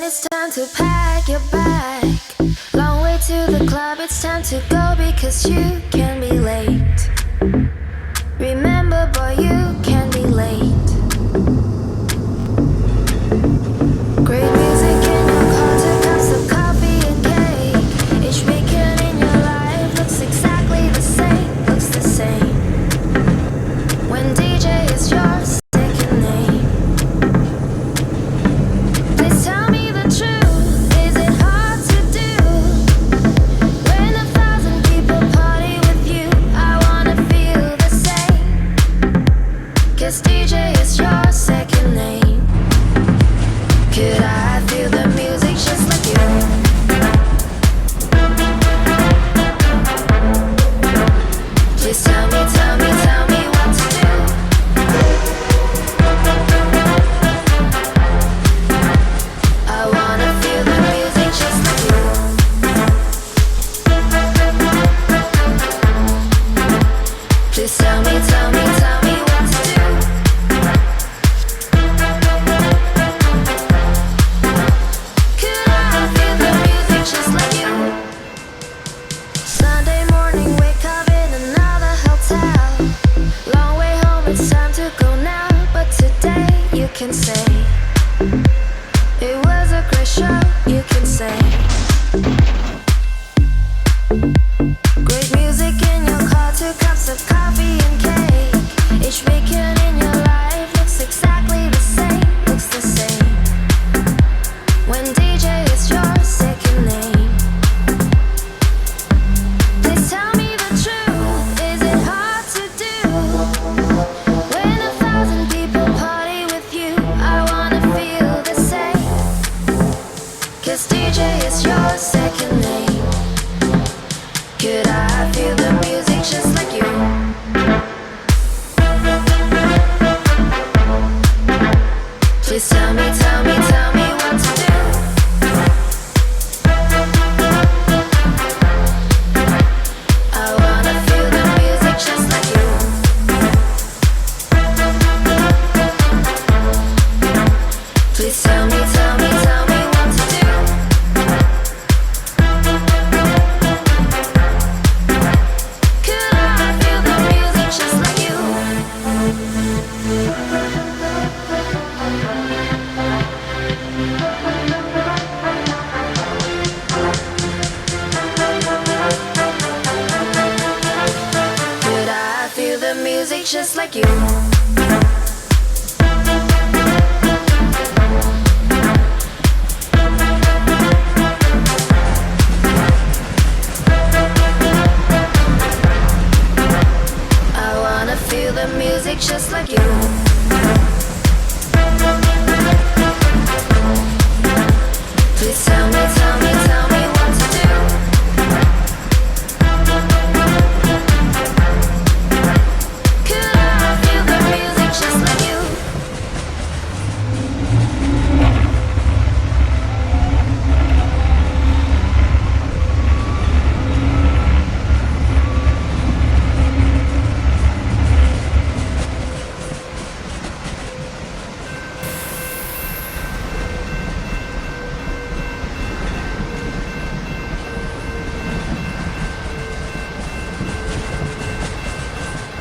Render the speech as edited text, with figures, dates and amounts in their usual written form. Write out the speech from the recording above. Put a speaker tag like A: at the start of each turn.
A: it's time to pack your bag. Long way to the club, it's time to go because you can be late. Remember, boy, you can be late. Great music in your car, 2 cups of coffee and cake. Each weekend in your life looks exactly the same, looks the same. When DJ is your second name. Please tell me the truth, is it hard to do? When 1,000 people party with you, I wanna feel the same. 'Cause DJ is your second name. Could I feel the music just like you? Please tell me what to do. I wanna feel the music just like you. Please tell me what to do. Could I feel the music just like you? Sunday morning, wake up in another hotel. Long way home, it's time to go now. But today you can say it was a great show, you can say. Great music in your car, 2 cups of coffee and cake. Each weekend in your life looks exactly the same, looks the same. When DJ is your second name. Please tell me the truth, is it hard to do? When 1,000 people party with you, I wanna feel the same. 'Cause DJ is your second name. Could I feel the music just like you? Please tell me what to do. I wanna feel the music just like you. Please tell me what to do. Could I feel the music just like you? Could I feel the music just like you?